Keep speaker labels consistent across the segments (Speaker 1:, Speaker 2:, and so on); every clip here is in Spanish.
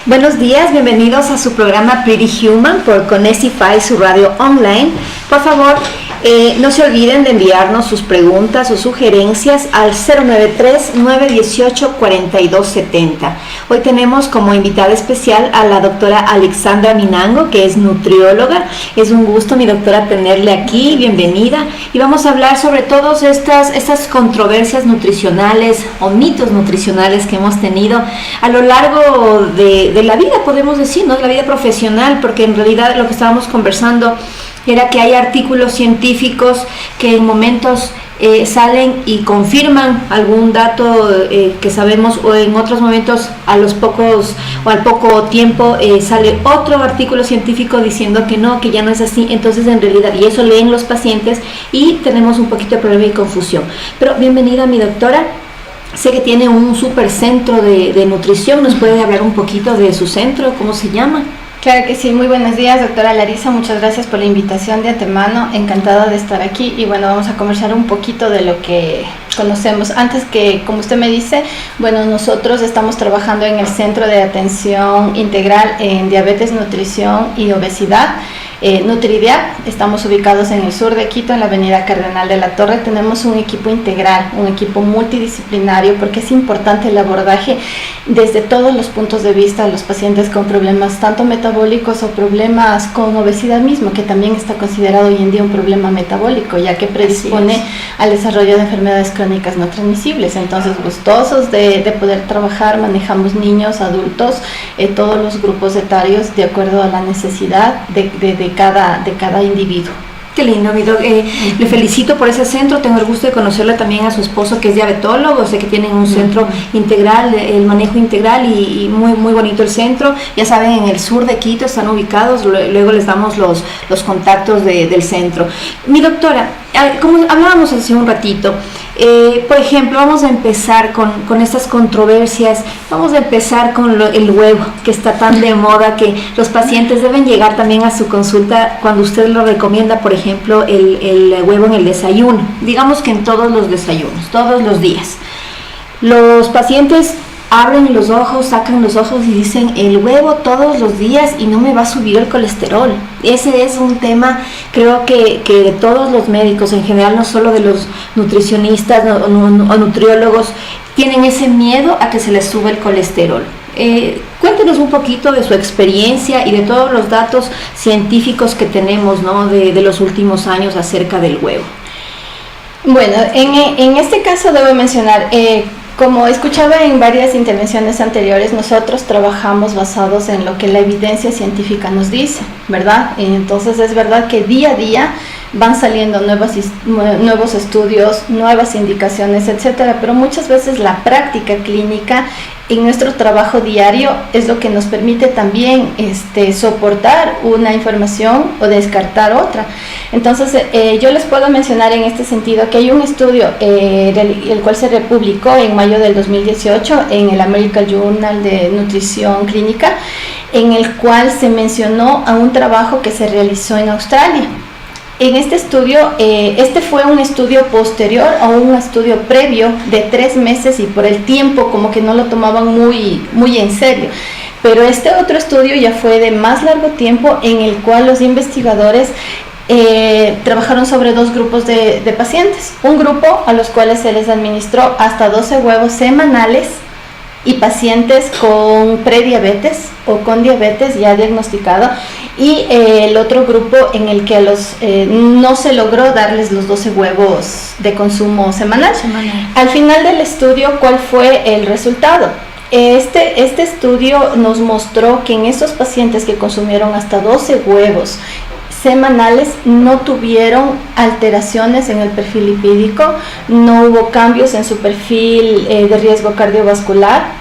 Speaker 1: Buenos días, bienvenidos a su programa Pretty Human por Conesify, su radio online. Por favor, no se olviden de enviarnos sus preguntas o sugerencias al 093-918-4270. Hoy tenemos como invitada especial a la doctora Alexandra Minango, que es nutrióloga. Es un gusto, mi doctora, tenerle aquí. Bienvenida. Y vamos a hablar sobre todas estas controversias nutricionales o mitos nutricionales que hemos tenido a lo largo de la vida, podemos decir, ¿no? De la vida profesional, porque en realidad lo que estábamos conversando era que hay artículos científicos que en momentos salen y confirman algún dato que sabemos, o en otros momentos al poco tiempo sale otro artículo científico diciendo que no, que ya no es así. Entonces en realidad, y eso leen los pacientes y tenemos un poquito de problema y confusión. Pero bienvenida, mi doctora. Sé que tiene un super centro de nutrición. ¿Nos puede hablar un poquito de su centro? ¿Cómo se llama?
Speaker 2: Claro que sí, muy buenos días, doctora Larisa, muchas gracias por la invitación de antemano, encantada de estar aquí. Y bueno, vamos a conversar un poquito de lo que conocemos. Antes que, como usted me dice, bueno, nosotros estamos trabajando en el Centro de Atención Integral en Diabetes, Nutrición y Obesidad, Nutridiab. Estamos ubicados en el sur de Quito, en la avenida Cardenal de la Torre. Tenemos un equipo integral, un equipo multidisciplinario, porque es importante el abordaje desde todos los puntos de vista a los pacientes con problemas tanto metabólicos o problemas con obesidad mismo, que también está considerado hoy en día un problema metabólico, ya que predispone al desarrollo de enfermedades crónicas no transmisibles. Entonces, gustosos de poder trabajar, manejamos niños, adultos, todos los grupos etarios de acuerdo a la necesidad de cada individuo.
Speaker 1: Qué lindo, mi doc. Le felicito por ese centro. Tengo el gusto de conocerle también a su esposo, que es diabetólogo. Sé que tienen un centro integral, el manejo integral, y muy muy bonito el centro. Ya saben, en el sur de Quito están ubicados. Luego les damos los contactos del centro. Mi doctora, como hablábamos hace un ratito, por ejemplo, vamos a empezar con estas controversias. Vamos a empezar con el huevo, que está tan de moda, que los pacientes deben llegar también a su consulta cuando usted lo recomienda, por ejemplo, el huevo en el desayuno. Digamos que en todos los desayunos, todos los días. Los pacientes abren los ojos, sacan los ojos y dicen: el huevo todos los días y no me va a subir el colesterol. Ese es un tema, creo que de todos los médicos en general, no solo de los nutricionistas o nutriólogos, tienen ese miedo a que se les sube el colesterol. Cuéntenos un poquito de su experiencia y de todos los datos científicos que tenemos, ¿no?, de los últimos años acerca del huevo.
Speaker 2: Bueno, en este caso debo mencionar, como escuchaba en varias intervenciones anteriores, nosotros trabajamos basados en lo que la evidencia científica nos dice, ¿verdad? Entonces es verdad que día a día van saliendo nuevos estudios, nuevas indicaciones, etcétera, pero muchas veces la práctica clínica en nuestro trabajo diario es lo que nos permite también soportar una información o descartar otra. Entonces yo les puedo mencionar en este sentido que hay un estudio el cual se republicó en mayo del 2018 en el American Journal de Nutrición Clínica, en el cual se mencionó a un trabajo que se realizó en Australia. En este estudio, fue un estudio posterior a un estudio previo de 3 meses, y por el tiempo como que no lo tomaban muy en serio. Pero este otro estudio ya fue de más largo tiempo, en el cual los investigadores trabajaron sobre 2 grupos de pacientes. Un grupo a los cuales se les administró hasta 12 huevos semanales, y pacientes con prediabetes o con diabetes ya diagnosticado, y el otro grupo en el que no se logró darles los 12 huevos de consumo semanal. Al final del estudio, ¿cuál fue el resultado? Este estudio nos mostró que en esos pacientes que consumieron hasta 12 huevos semanales no tuvieron alteraciones en el perfil lipídico, no hubo cambios en su perfil de riesgo cardiovascular,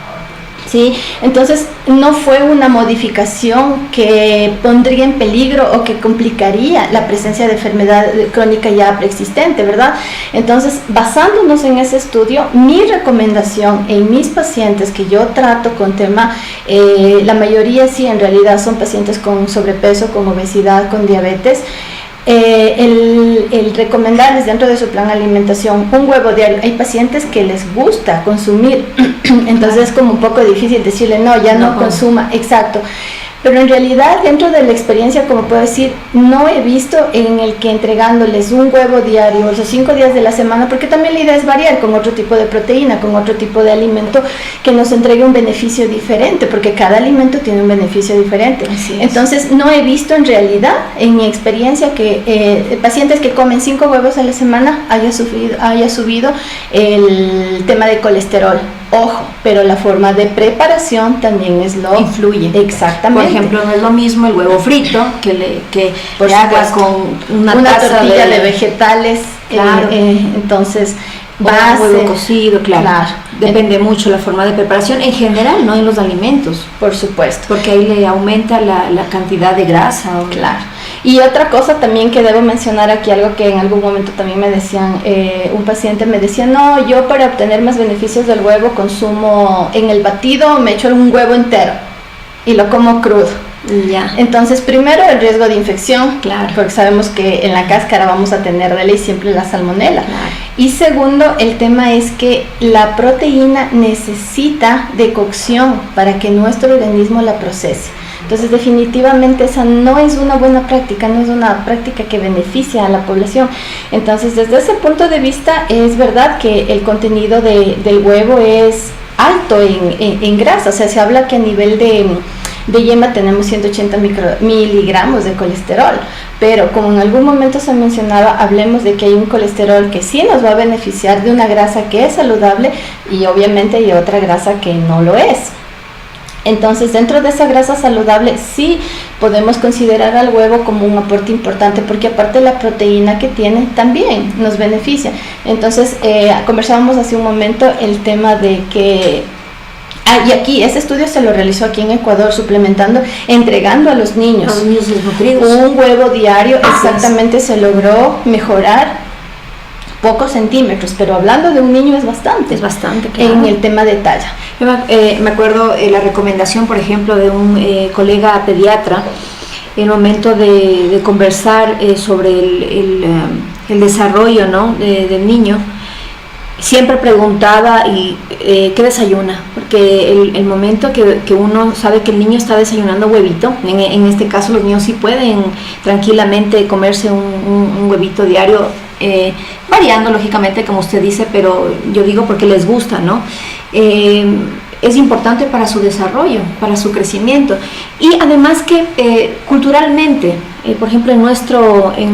Speaker 2: ¿sí? Entonces no fue una modificación que pondría en peligro o que complicaría la presencia de enfermedad crónica ya preexistente, ¿verdad? Entonces, basándonos en ese estudio, mi recomendación en mis pacientes que yo trato con tema, la mayoría sí en realidad son pacientes con sobrepeso, con obesidad, con diabetes, el recomendarles dentro de su plan de alimentación un huevo diario. Hay pacientes que les gusta consumir, entonces es como un poco difícil decirle no, ya no consuma, exacto. Pero en realidad dentro de la experiencia, como puedo decir, no he visto en el que entregándoles un huevo diario los 5 días de la semana, porque también la idea es variar con otro tipo de proteína, con otro tipo de alimento que nos entregue un beneficio diferente, porque cada alimento tiene un beneficio diferente. Entonces no he visto en realidad en mi experiencia que pacientes que comen 5 huevos a la semana haya subido el tema de colesterol. Ojo, pero la forma de preparación también es lo
Speaker 1: influye.
Speaker 2: Exactamente.
Speaker 1: Por ejemplo, no es lo mismo el huevo frito que le haga con una
Speaker 2: tortilla de vegetales.
Speaker 1: Claro.
Speaker 2: Entonces,
Speaker 1: huevo cocido, claro. Depende mucho la forma de preparación en general, no en los alimentos.
Speaker 2: Por supuesto.
Speaker 1: Porque ahí le aumenta la cantidad de grasa.
Speaker 2: Claro. Y otra cosa también que debo mencionar aquí, algo que en algún momento también me decían, un paciente me decía, no, yo para obtener más beneficios del huevo consumo en el batido, me echo un huevo entero y lo como crudo.
Speaker 1: Ya.
Speaker 2: Entonces, primero el riesgo de infección,
Speaker 1: claro,
Speaker 2: porque sabemos que en la cáscara vamos a tener de ley siempre la salmonela.
Speaker 1: Claro.
Speaker 2: Y segundo, el tema es que la proteína necesita de cocción para que nuestro organismo la procese. Entonces, definitivamente esa no es una buena práctica, no es una práctica que beneficia a la población. Entonces, desde ese punto de vista, es verdad que el contenido del huevo es alto en grasa. O sea, se habla que a nivel de yema tenemos 180 miligramos de colesterol, pero como en algún momento se mencionaba, hablemos de que hay un colesterol que sí nos va a beneficiar de una grasa que es saludable y obviamente hay otra grasa que no lo es. Entonces, dentro de esa grasa saludable sí podemos considerar al huevo como un aporte importante, porque aparte la proteína que tiene también nos beneficia. Entonces, conversábamos hace un momento el tema de que y aquí, ese estudio se lo realizó aquí en Ecuador, suplementando, entregando a los niños
Speaker 1: desnutridos
Speaker 2: un huevo diario. Exactamente, se logró mejorar pocos centímetros, pero hablando de un niño es bastante, claro, en el tema de talla.
Speaker 1: Yo me acuerdo la recomendación, por ejemplo, de un colega pediatra, en el momento de conversar sobre el desarrollo, ¿no?, del niño. Siempre preguntaba ¿qué desayuna? Porque el momento que uno sabe que el niño está desayunando huevito, en este caso los niños sí pueden tranquilamente comerse un huevito diario, variando lógicamente como usted dice, pero yo digo porque les gusta, ¿no? Es importante para su desarrollo, para su crecimiento, y además que culturalmente, por ejemplo en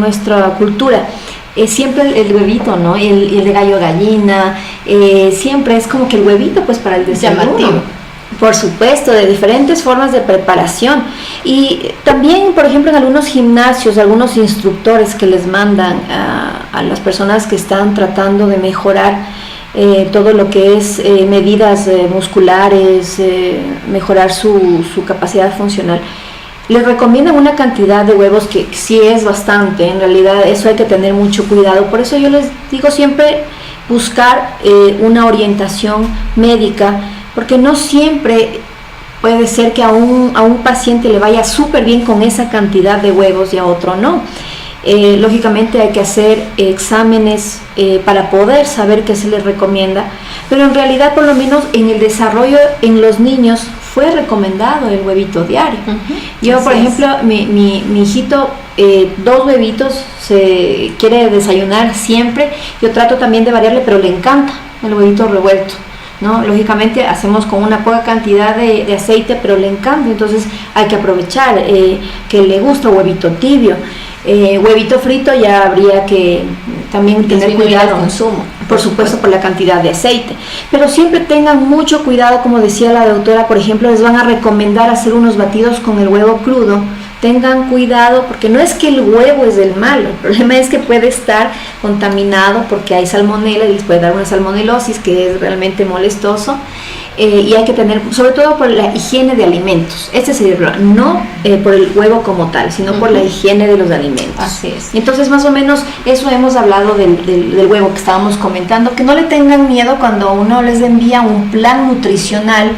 Speaker 1: nuestra cultura, siempre el huevito, ¿no? El de gallo gallina, siempre es como que el huevito pues para el desayuno.
Speaker 2: Llamativo.
Speaker 1: Por supuesto, de diferentes formas de preparación. Y también, por ejemplo, en algunos gimnasios, algunos instructores que les mandan a las personas que están tratando de mejorar todo lo que es medidas musculares, mejorar su capacidad funcional, les recomiendan una cantidad de huevos que sí es bastante. En realidad eso hay que tener mucho cuidado. Por eso yo les digo siempre buscar una orientación médica, porque no siempre puede ser que a un paciente le vaya súper bien con esa cantidad de huevos y a otro no. Lógicamente hay que hacer exámenes para poder saber qué se les recomienda, pero en realidad por lo menos en el desarrollo en los niños fue recomendado el huevito diario. Yo, por ejemplo, mi hijito, 2 huevitos se quiere desayunar siempre. Yo trato también de variarle, pero le encanta el huevito revuelto, ¿no? Lógicamente hacemos con una poca cantidad de aceite, pero le encanta, entonces hay que aprovechar que le gusta huevito tibio. Huevito frito ya habría que también tener cuidado
Speaker 2: el consumo,
Speaker 1: por supuesto, por la cantidad de aceite, pero siempre tengan mucho cuidado. Como decía la doctora, por ejemplo, les van a recomendar hacer unos batidos con el huevo crudo. Tengan cuidado, porque no es que el huevo es el malo, el problema es que puede estar contaminado porque hay salmonela y les puede dar una salmonelosis, que es realmente molestoso. Y hay que tener, sobre todo por la higiene de alimentos, este sería el problema, no por el huevo como tal, sino por la higiene de los alimentos.
Speaker 2: Así es.
Speaker 1: Entonces, más o menos eso hemos hablado del huevo que estábamos comentando, que no le tengan miedo cuando uno les envía un plan nutricional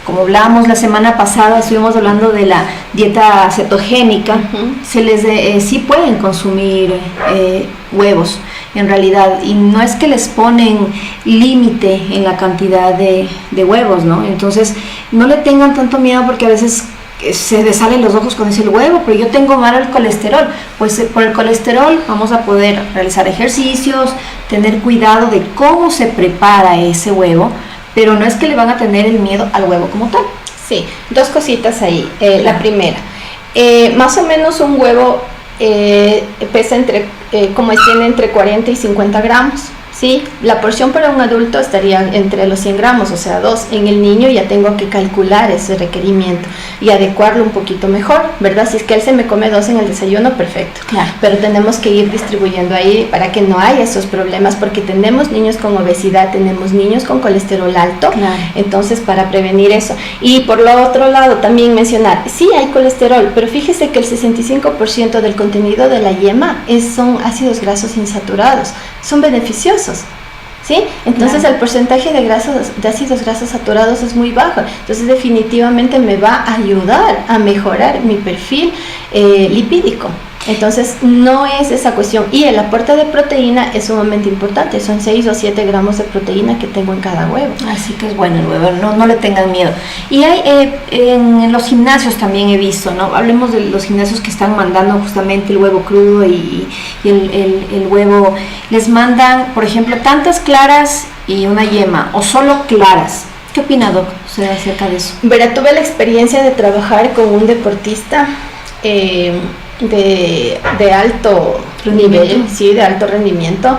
Speaker 1: como hablábamos la semana pasada, estuvimos hablando de la dieta cetogénica, se les sí pueden consumir huevos en realidad, y no es que les ponen límite en la cantidad de huevos, ¿no? Entonces no le tengan tanto miedo, porque a veces se les salen los ojos cuando dice el huevo, pero yo tengo malo el colesterol. Pues por el colesterol vamos a poder realizar ejercicios, tener cuidado de cómo se prepara ese huevo, pero no es que le van a tener el miedo al huevo como tal.
Speaker 2: Sí, dos cositas ahí. La primera, más o menos un huevo pesa tiene entre 40 y 50 gramos. ¿Sí? La porción para un adulto estaría entre los 100 gramos, o sea, 2. En el niño ya tengo que calcular ese requerimiento y adecuarlo un poquito mejor, ¿verdad? Si es que él se me come 2 en el desayuno, perfecto.
Speaker 1: Claro.
Speaker 2: Pero tenemos que ir distribuyendo ahí para que no haya esos problemas, porque tenemos niños con obesidad, tenemos niños con colesterol alto,
Speaker 1: claro.
Speaker 2: Entonces para prevenir eso. Y por lo otro lado también mencionar, sí hay colesterol, pero fíjese que el 65% del contenido de la yema son ácidos grasos insaturados, son beneficiosos. ¿Sí? Entonces claro. El porcentaje de ácidos grasos saturados es muy bajo, entonces definitivamente me va a ayudar a mejorar mi perfil lipídico. Entonces no es esa cuestión, y el aporte de proteína es sumamente importante, son 6 o 7 gramos de proteína que tengo en cada huevo.
Speaker 1: Así que es bueno el huevo, no le tengan miedo. Y hay en los gimnasios también he visto, ¿no? Hablemos de los gimnasios que están mandando justamente el huevo crudo y el huevo, les mandan, por ejemplo, tantas claras y una yema, o solo claras. ¿Qué opina, Doc, usted acerca de eso?
Speaker 2: Verá, tuve la experiencia de trabajar con un deportista de alto nivel, sí, de alto rendimiento.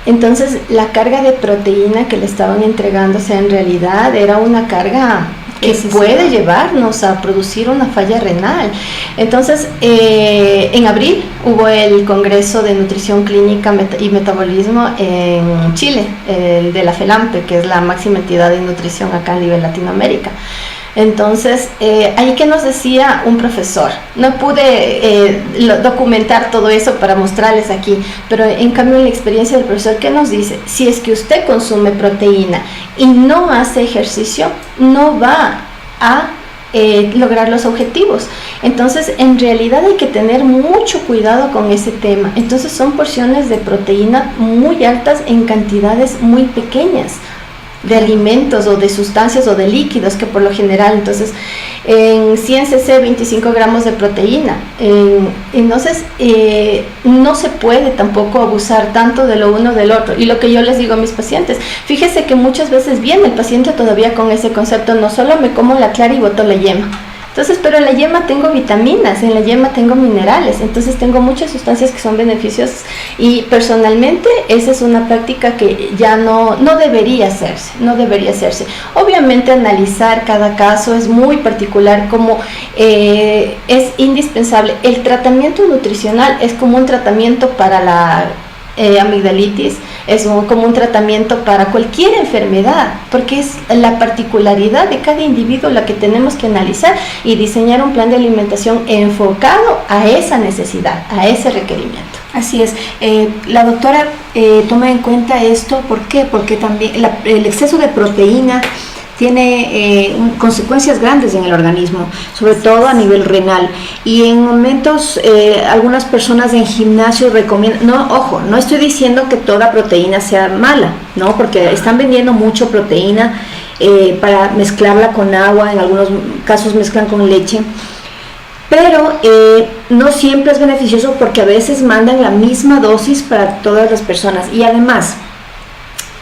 Speaker 2: Entonces la carga de proteína que le estaban entregando, o sea, en realidad era una carga que puede llevarnos a producir una falla renal. Entonces en abril hubo el Congreso de Nutrición Clínica y Metabolismo en Chile, el de la FELAMPE, que es la máxima entidad de nutrición acá a nivel Latinoamérica. Entonces, ahí que nos decía un profesor, no pude documentar todo eso para mostrarles aquí, pero en cambio en la experiencia del profesor, ¿qué nos dice? Si es que usted consume proteína y no hace ejercicio, no va a lograr los objetivos. Entonces, en realidad hay que tener mucho cuidado con ese tema. Entonces, son porciones de proteína muy altas en cantidades muy pequeñas de alimentos o de sustancias o de líquidos, que por lo general, entonces en 100 cc 25 gramos de proteína. Entonces no se puede tampoco abusar tanto de lo uno del otro, y lo que yo les digo a mis pacientes, fíjese que muchas veces viene el paciente todavía con ese concepto, no solo me como la clara y boto la yema. Entonces, pero en la yema tengo vitaminas, en la yema tengo minerales, entonces tengo muchas sustancias que son beneficiosas, y personalmente esa es una práctica que ya no debería hacerse. Obviamente analizar cada caso es muy particular, como es indispensable. El tratamiento nutricional es como un tratamiento para la amigdalitis, es como un tratamiento para cualquier enfermedad, porque es la particularidad de cada individuo la que tenemos que analizar y diseñar un plan de alimentación enfocado a esa necesidad, a ese requerimiento.
Speaker 1: Así es. La doctora toma en cuenta esto, ¿por qué? Porque también el exceso de proteína tiene consecuencias grandes en el organismo, sobre todo a nivel renal, y en momentos algunas personas en gimnasio recomiendan, no estoy diciendo que toda proteína sea mala, no, porque están vendiendo mucho proteína para mezclarla con agua, en algunos casos mezclan con leche, pero no siempre es beneficioso, porque a veces mandan la misma dosis para todas las personas, y además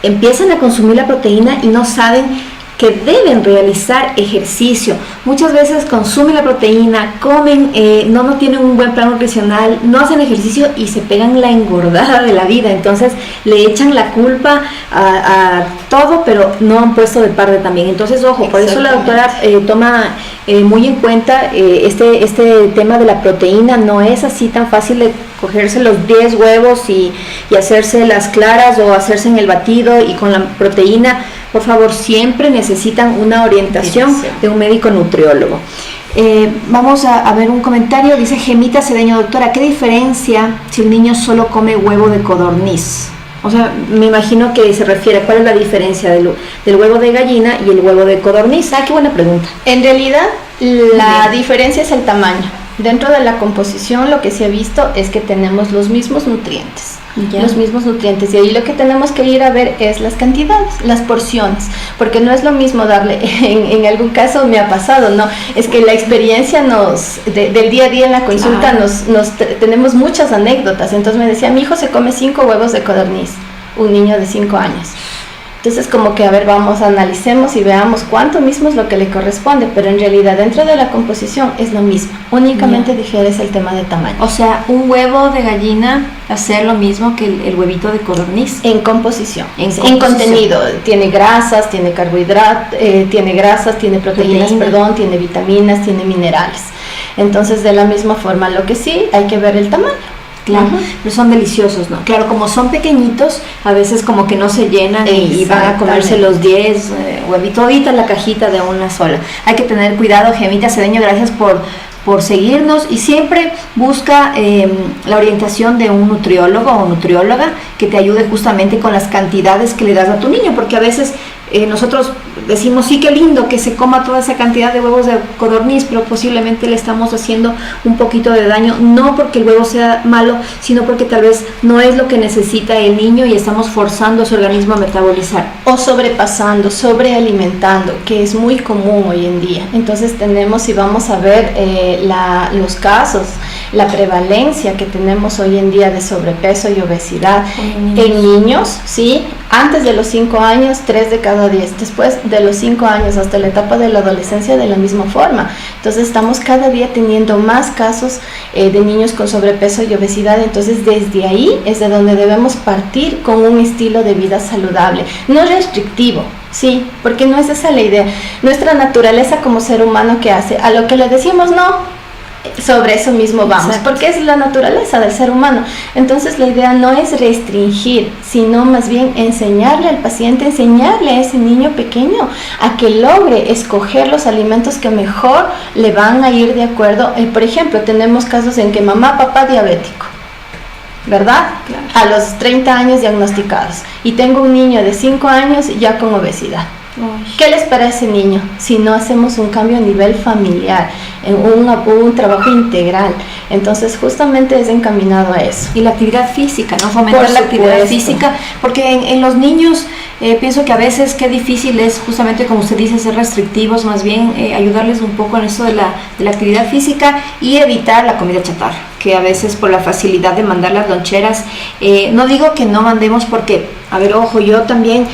Speaker 1: empiezan a consumir la proteína y no saben que deben realizar ejercicio. Muchas veces consumen la proteína, comen, no tienen un buen plan nutricional, no hacen ejercicio y se pegan la engordada de la vida. Entonces le echan la culpa a todo, pero no han puesto de parte también. Entonces, ojo, por eso la doctora toma muy en cuenta este tema de la proteína. No es así tan fácil de cogerse los 10 huevos y hacerse las claras o hacerse en el batido y con la proteína. Por favor, siempre necesitan una orientación de un médico nutriólogo. Vamos a ver un comentario. Dice Gemita Cedeño: doctora, ¿qué diferencia si el niño solo come huevo de codorniz? O sea, me imagino que se refiere a cuál es la diferencia del huevo de gallina y el huevo de codorniz. Ah, qué buena pregunta.
Speaker 2: En realidad, la diferencia es el tamaño. Dentro de la composición, lo que se ha visto es que tenemos los mismos nutrientes. Ya. Los mismos nutrientes, y ahí lo que tenemos que ir a ver es las cantidades, las porciones, porque no es lo mismo darle, en algún caso me ha pasado, ¿no? Es que la experiencia del día a día en la consulta, claro, tenemos muchas anécdotas. Entonces me decía, mi hijo se come 5 huevos de codorniz, un niño de 5 años. Entonces como que, a ver, vamos, analicemos y veamos cuánto mismo es lo que le corresponde, pero en realidad dentro de la composición es lo mismo, únicamente difieres el tema de tamaño.
Speaker 1: O sea, un huevo de gallina hacer lo mismo que el huevito de codorniz.
Speaker 2: En composición, en contenido, tiene grasas, tiene carbohidratos, tiene proteínas, tiene vitaminas, tiene minerales. Entonces de la misma forma, lo que sí, hay que ver el tamaño.
Speaker 1: Claro, pero son deliciosos, ¿no? Claro, como son pequeñitos, a veces como que no se llenan y van a comerse los 10 huevitos, todita la cajita de una sola. Hay que tener cuidado. Gemita Cedeño, gracias por seguirnos, y siempre busca la orientación de un nutriólogo o nutrióloga que te ayude justamente con las cantidades que le das a tu niño, porque a veces nosotros decimos, sí, qué lindo que se coma toda esa cantidad de huevos de codorniz, pero posiblemente le estamos haciendo un poquito de daño, no porque el huevo sea malo, sino porque tal vez no es lo que necesita el niño y estamos forzando a su organismo a metabolizar.
Speaker 2: O sobrepasando, sobrealimentando, que es muy común hoy en día. Entonces tenemos, y vamos a ver los casos, la prevalencia que tenemos hoy en día de sobrepeso y obesidad en niños, ¿sí? Antes de los 5 años, 3 de cada 10. Después de los 5 años hasta la etapa de la adolescencia, de la misma forma. Entonces estamos cada día teniendo más casos de niños con sobrepeso y obesidad. Entonces desde ahí es de donde debemos partir con un estilo de vida saludable, no restrictivo. Sí, porque no es esa la idea. Nuestra naturaleza como ser humano, que hace a lo que le decimos no, sobre eso mismo vamos. Exacto. Porque es la naturaleza del ser humano. Entonces la idea no es restringir, sino más bien enseñarle al paciente, enseñarle a ese niño pequeño a que logre escoger los alimentos que mejor le van a ir de acuerdo. Por ejemplo, tenemos casos en que mamá, papá diabético, ¿verdad? Claro. A los 30 años diagnosticados, y tengo un niño de 5 años ya con obesidad. ¿Qué les parece ese niño si no hacemos un cambio a nivel familiar, en un trabajo integral? Entonces justamente es encaminado a eso.
Speaker 1: Y la actividad física, ¿no? Fomentar la actividad física, porque en los niños pienso que a veces qué difícil es, justamente como usted dice, ser restrictivos, más bien ayudarles un poco en eso de la actividad física y evitar la comida chatarra, que a veces por la facilidad de mandar las loncheras, no digo que no mandemos, porque, a ver, ojo, yo también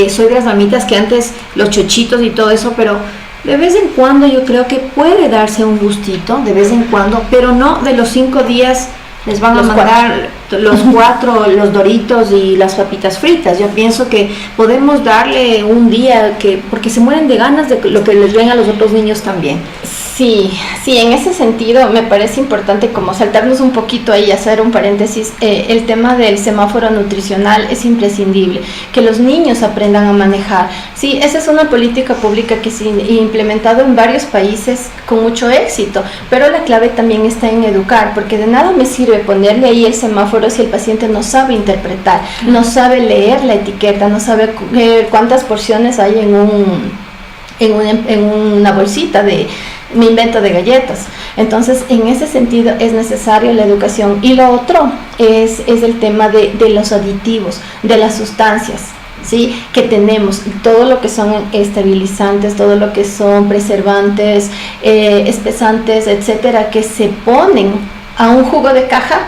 Speaker 1: soy de las mamitas que antes los chochitos y todo eso, pero de vez en cuando yo creo que puede darse un gustito, de vez en cuando, pero no de los 5 días les van a mandar los 4, los doritos y las papitas fritas. Yo pienso que podemos darle un día, porque se mueren de ganas de lo que les ven a los otros niños también.
Speaker 2: Sí, en ese sentido me parece importante como saltarnos un poquito ahí, hacer un paréntesis. El tema del semáforo nutricional es imprescindible, que los niños aprendan a manejar. Sí, esa es una política pública que se ha implementado en varios países con mucho éxito, pero la clave también está en educar, porque de nada me sirve ponerle ahí el semáforo si el paciente no sabe interpretar, no sabe leer la etiqueta, no sabe cuántas porciones hay en una bolsita de, me invento, de galletas. Entonces en ese sentido es necesaria la educación. Y lo otro es el tema de los aditivos, de las sustancias, ¿sí? Que tenemos, todo lo que son estabilizantes, todo lo que son preservantes, espesantes, etcétera, que se ponen a un jugo de caja,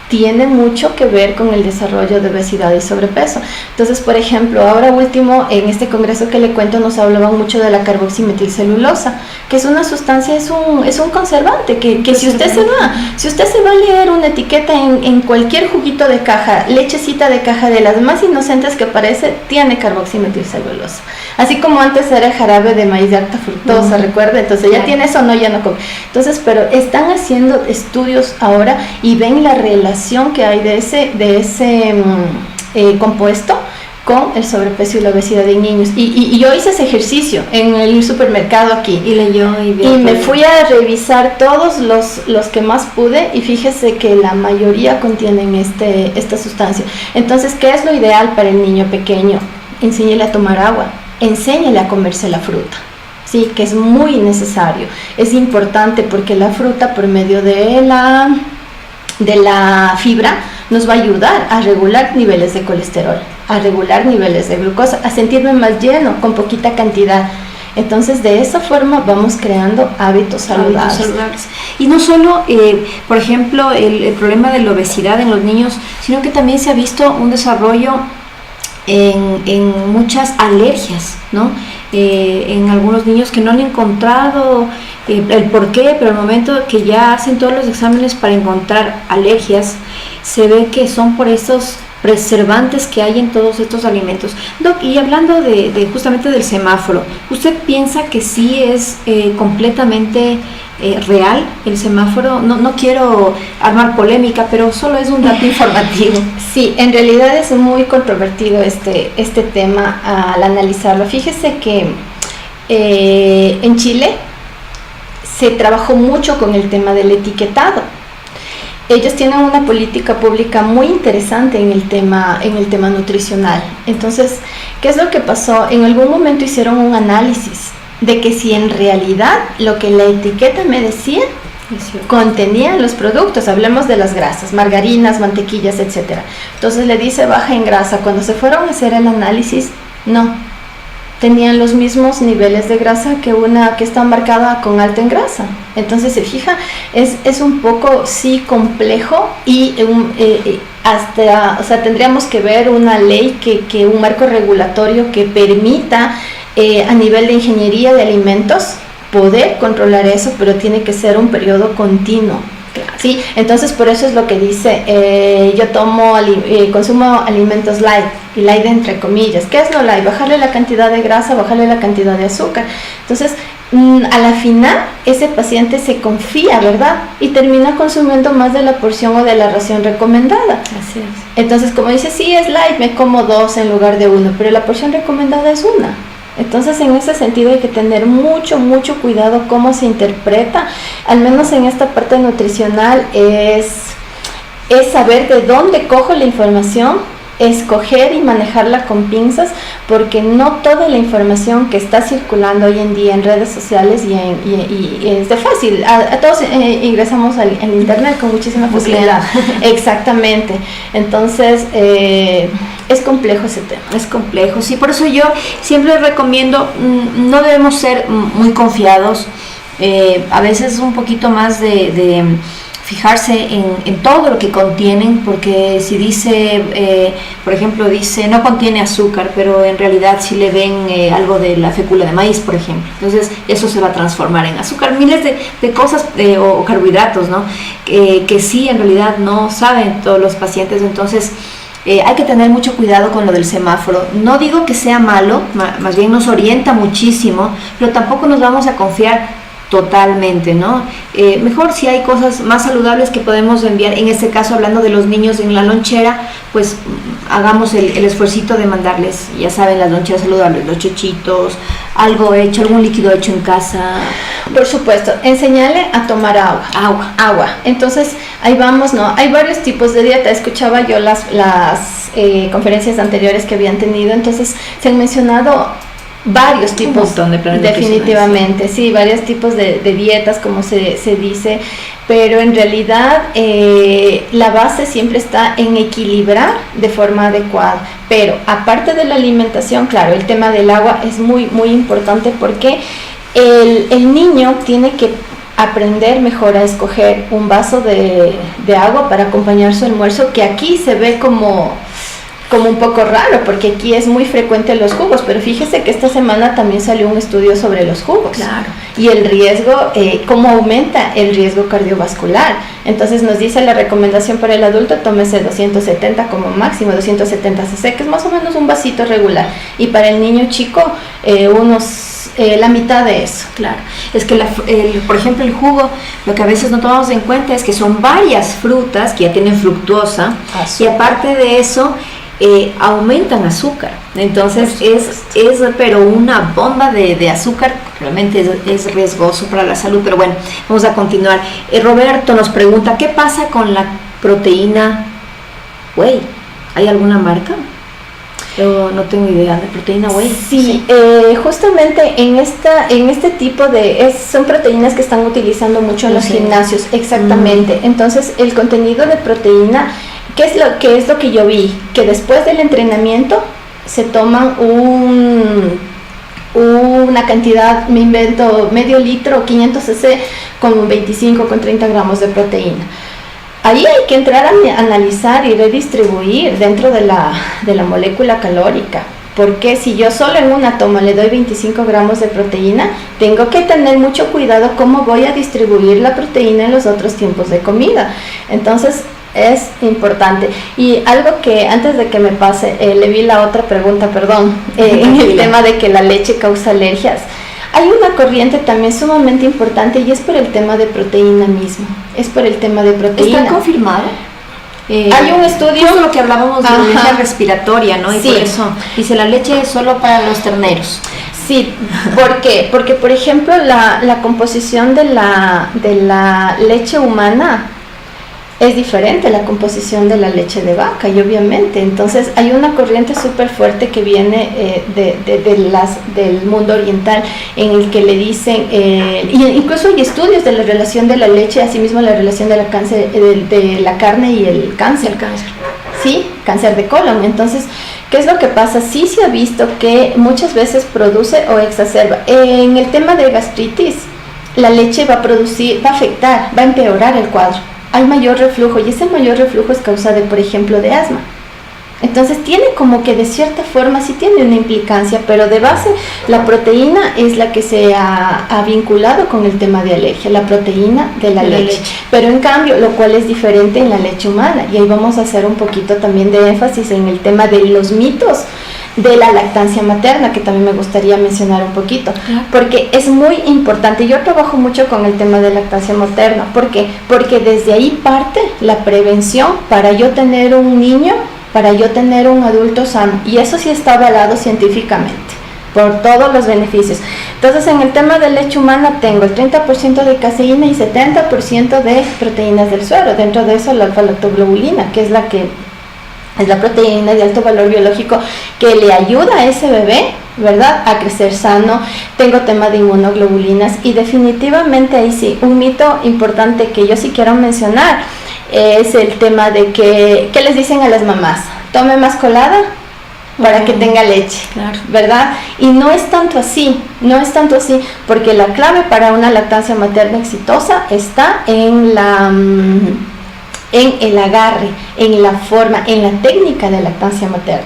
Speaker 2: tiene mucho que ver con el desarrollo de obesidad y sobrepeso. Entonces, por ejemplo, ahora último, en este congreso que le cuento, nos hablaban mucho de la carboximetilcelulosa, que es una sustancia, es un conservante, que si usted se va a leer una etiqueta en cualquier juguito de caja, lechecita de caja, de las más inocentes que parece, tiene carboximetilcelulosa. Así como antes era el jarabe de maíz de alta fructosa, ¿recuerda? Entonces ya tiene eso, no, ya no come. Entonces, pero están haciendo estudios ahora y ven la relación que hay de ese compuesto con el sobrepeso y la obesidad en niños. Y yo hice ese ejercicio en el supermercado aquí.
Speaker 1: Y leyó y
Speaker 2: me fui a revisar todos los que más pude y fíjese que la mayoría contienen esta sustancia. Entonces, ¿qué es lo ideal para el niño pequeño? Enséñele a tomar agua, enséñele a comerse la fruta. Sí, que es muy necesario. Es importante porque la fruta, por medio de la fibra, nos va a ayudar a regular niveles de colesterol, a regular niveles de glucosa, a sentirme más lleno con poquita cantidad. Entonces, de esa forma vamos creando hábitos saludables.
Speaker 1: Y no solo, por ejemplo, el problema de la obesidad en los niños, sino que también se ha visto un desarrollo en muchas alergias, ¿no? En algunos niños que no han encontrado el por qué, pero al momento que ya hacen todos los exámenes para encontrar alergias, se ve que son por estos preservantes que hay en todos estos alimentos. Doc, y hablando de justamente del semáforo, ¿usted piensa que sí es completamente real el semáforo? No quiero armar polémica, pero solo es un dato informativo.
Speaker 2: Sí, en realidad es muy controvertido este tema al analizarlo. Fíjese que en Chile se trabajó mucho con el tema del etiquetado. Ellos tienen una política pública muy interesante en el tema nutricional. Entonces, ¿qué es lo que pasó? En algún momento hicieron un análisis de que si en realidad lo que la etiqueta me decía contenían los productos, hablemos de las grasas, margarinas, mantequillas, etcétera. Entonces le dice baja en grasa. Cuando se fueron a hacer el análisis, no, tenían los mismos niveles de grasa que una que está marcada con alta en grasa. Entonces, se fija, es un poco sí complejo y hasta, o sea, tendríamos que ver una ley que un marco regulatorio que permita a nivel de ingeniería de alimentos poder controlar eso, pero tiene que ser un periodo continuo. Sí, entonces por eso es lo que dice, yo consumo alimentos light, y light entre comillas. ¿Qué es lo light? Bajarle la cantidad de grasa, bajarle la cantidad de azúcar. Entonces, a la final, ese paciente se confía, ¿verdad? Y termina consumiendo más de la porción o de la ración recomendada.
Speaker 1: Así es.
Speaker 2: Entonces, como dice, sí es light, me como 2 en lugar de 1, pero la porción recomendada es 1. Entonces, en ese sentido hay que tener mucho cuidado cómo se interpreta, al menos en esta parte nutricional, es saber de dónde cojo la información, escoger y manejarla con pinzas, porque no toda la información que está circulando hoy en día en redes sociales y es de fácil, a todos ingresamos al internet con muchísima facilidad. Exactamente. Entonces, es complejo ese tema.
Speaker 1: Es complejo, sí, por eso yo siempre recomiendo, no debemos ser muy confiados, a veces un poquito más de fijarse en todo lo que contienen, porque si dice, por ejemplo, dice no contiene azúcar, pero en realidad si le ven algo de la fécula de maíz, por ejemplo, entonces eso se va a transformar en azúcar, miles de cosas o carbohidratos, ¿no? Que sí en realidad no saben todos los pacientes. Entonces hay que tener mucho cuidado con lo del semáforo. No digo que sea malo, más bien nos orienta muchísimo, pero tampoco nos vamos a confiar totalmente, ¿no? Mejor si hay cosas más saludables que podemos enviar, en este caso hablando de los niños en la lonchera, pues hagamos el esfuercito de mandarles, ya saben, las loncheras saludables, los chochitos, algo hecho, algún líquido hecho en casa.
Speaker 2: Por supuesto, enseñarle a tomar agua. Entonces, ahí vamos, ¿no? Hay varios tipos de dieta. Escuchaba yo las conferencias anteriores que habían tenido, entonces se han mencionado varios tipos, definitivamente, sí, varios tipos de dietas, como se dice, pero en realidad la base siempre está en equilibrar de forma adecuada. Pero aparte de la alimentación, claro, el tema del agua es muy importante, porque el niño tiene que aprender mejor a escoger un vaso de agua para acompañar su almuerzo, que aquí se ve como un poco raro, porque aquí es muy frecuente los jugos, pero fíjese que esta semana también salió un estudio sobre los jugos. Claro. Y el riesgo, cómo aumenta el riesgo cardiovascular. Entonces nos dice la recomendación para el adulto, tómese 270 como máximo, 270 cc, que es más o menos un vasito regular, y para el niño chico la mitad de eso.
Speaker 1: Claro, es que por ejemplo el jugo, lo que a veces no tomamos en cuenta es que son varias frutas que ya tienen fructosa, y aparte de eso aumentan azúcar. Entonces es pero una bomba de azúcar, realmente es riesgoso para la salud. Pero bueno, vamos a continuar. Roberto nos pregunta, ¿qué pasa con la proteína whey? ¿Hay alguna marca? Yo no tengo idea de proteína whey.
Speaker 2: Sí, justamente en este tipo son proteínas que están utilizando mucho en los gimnasios, exactamente. Entonces, el contenido de proteína, ¿qué es lo que yo vi? Que después del entrenamiento se toman una cantidad, me invento, medio litro, 500 cc, con 25, con 30 gramos de proteína. Ahí hay que entrar a analizar y redistribuir dentro de la molécula calórica, porque si yo solo en una toma le doy 25 gramos de proteína, tengo que tener mucho cuidado cómo voy a distribuir la proteína en los otros tiempos de comida. Entonces es importante. Y algo que antes de que me pase, le vi la otra pregunta, perdón, en el tema de que la leche causa alergias. Hay una corriente también sumamente importante y es por el tema de proteína mismo. Es por el tema de proteína.
Speaker 1: ¿Está confirmado?
Speaker 2: Hay un estudio.
Speaker 1: Todo lo que hablábamos de la alergia respiratoria, ¿no? Y
Speaker 2: sí.
Speaker 1: Por eso dice, la leche es solo para los terneros.
Speaker 2: Sí, ¿por qué? Porque, por ejemplo, la composición de la leche humana es diferente a la composición de la leche de vaca, y obviamente, entonces hay una corriente súper fuerte que viene del mundo oriental, en el que le dicen, incluso hay estudios de la relación de la leche, asimismo la relación de la carne y el cáncer. Sí, cáncer de colon. Entonces, ¿qué es lo que pasa? Sí se ha visto que muchas veces produce o exacerba. En el tema de gastritis, la leche va a afectar, va a empeorar el cuadro. Hay mayor reflujo y ese mayor reflujo es causado, por ejemplo, de asma. Entonces tiene como que de cierta forma sí tiene una implicancia, pero de base la proteína es la que se ha vinculado con el tema de alergia, la proteína de la leche. Pero en cambio, lo cual es diferente en la leche humana, y ahí vamos a hacer un poquito también de énfasis en el tema de los mitos de la lactancia materna, que también me gustaría mencionar un poquito, porque es muy importante. Yo trabajo mucho con el tema de lactancia materna. ¿Por qué? Porque desde ahí parte la prevención para yo tener un niño, para yo tener un adulto sano, y eso sí está avalado científicamente por todos los beneficios. Entonces, en el tema de leche humana tengo el 30% de caseína y 70% de proteínas del suero. Dentro de eso, la alfa-lactoglobulina, que es la proteína de alto valor biológico que le ayuda a ese bebé, ¿verdad?, a crecer sano. Tengo tema de inmunoglobulinas, y definitivamente ahí sí, un mito importante que yo sí quiero mencionar es el tema de ¿qué les dicen a las mamás? Tome más colada para que tenga leche, ¿verdad? Y no es tanto así, porque la clave para una lactancia materna exitosa está en el agarre, en la forma, en la técnica de lactancia materna.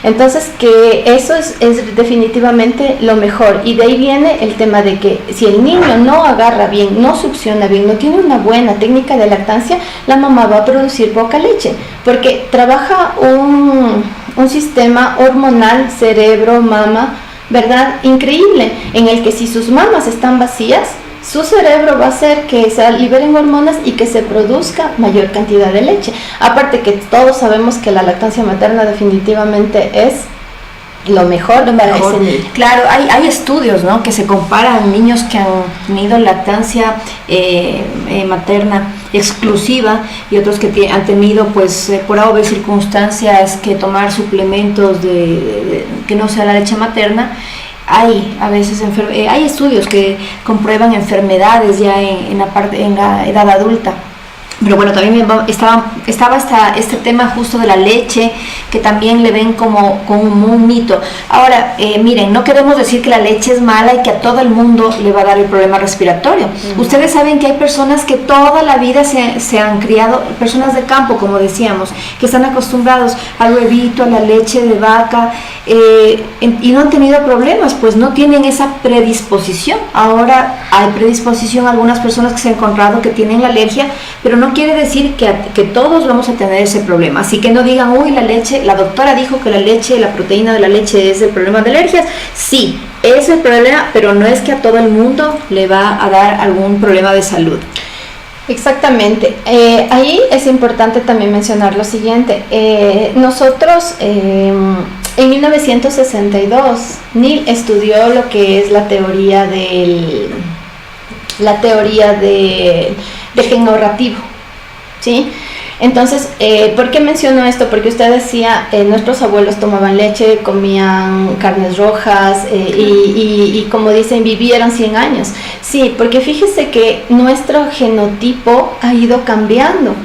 Speaker 2: Entonces, que eso es definitivamente lo mejor. Y de ahí viene el tema de que si el niño no agarra bien, no succiona bien, no tiene una buena técnica de lactancia, la mamá va a producir poca leche, porque trabaja un sistema hormonal, cerebro, mama, ¿verdad?, increíble, en el que si sus mamas están vacías, su cerebro va a hacer que se liberen hormonas y que se produzca mayor cantidad de leche. Aparte que todos sabemos que la lactancia materna definitivamente es lo mejor para ese niño.
Speaker 1: Claro, hay estudios, ¿no?, que se comparan niños que han tenido lactancia materna exclusiva y otros que han tenido, pues, por obvias circunstancias, que tomar suplementos que no sea la leche materna. Hay a veces hay estudios que comprueban enfermedades ya en la edad adulta. Pero bueno, también estaba este tema justo de la leche, que también le ven como un mito. Ahora, miren, no queremos decir que la leche es mala y que a todo el mundo le va a dar el problema respiratorio. Ustedes saben que hay personas que toda la vida se han criado, personas de campo, como decíamos, que están acostumbrados al huevito, a la leche de vaca, y no han tenido problemas, pues no tienen esa predisposición. Ahora hay predisposición a algunas personas que se han encontrado que tienen la alergia, pero no quiere decir que todos vamos a tener ese problema. Así que no digan, uy, la leche, la doctora dijo que la proteína de la leche es el problema de alergias. Sí, es el problema, pero no es que a todo el mundo le va a dar algún problema de salud.
Speaker 2: Exactamente. Ahí es importante también mencionar lo siguiente. Nosotros en 1962 Neil estudió lo que es la teoría del gen ahorrativo, ¿sí? Entonces, ¿por qué menciono esto? Porque usted decía, nuestros abuelos tomaban leche, comían carnes rojas y como dicen, vivieron 100 años. Sí, porque fíjese que nuestro genotipo ha ido cambiando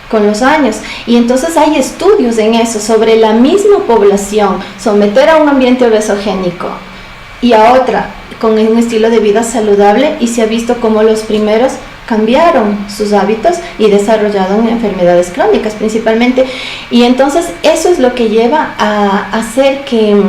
Speaker 2: con los años y entonces hay estudios en eso sobre la misma población, someter a un ambiente obesogénico y a otra con un estilo de vida saludable y se ha visto como los primeros cambiaron sus hábitos y desarrollaron enfermedades crónicas principalmente, y entonces eso es lo que lleva a hacer que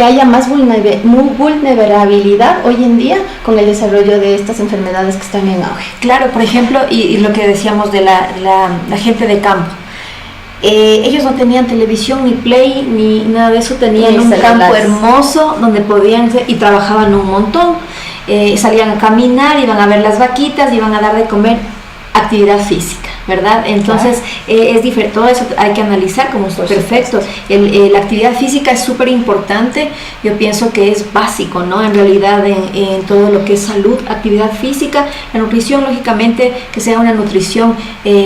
Speaker 2: haya más vulnerabilidad hoy en día con el desarrollo de estas enfermedades que están en auge.
Speaker 1: Claro, por ejemplo, y lo que decíamos de la gente de campo. Ellos no tenían televisión ni play ni nada de eso, tenían un campo hermoso donde podían y trabajaban un montón, salían a caminar, iban a ver las vaquitas, iban a dar de comer, actividad física, ¿verdad? Entonces es diferente, todo eso hay que analizar como es perfecto. La actividad física es súper importante, yo pienso que es básico, ¿no? En realidad en todo lo que es salud, actividad física, la nutrición, lógicamente que sea una nutrición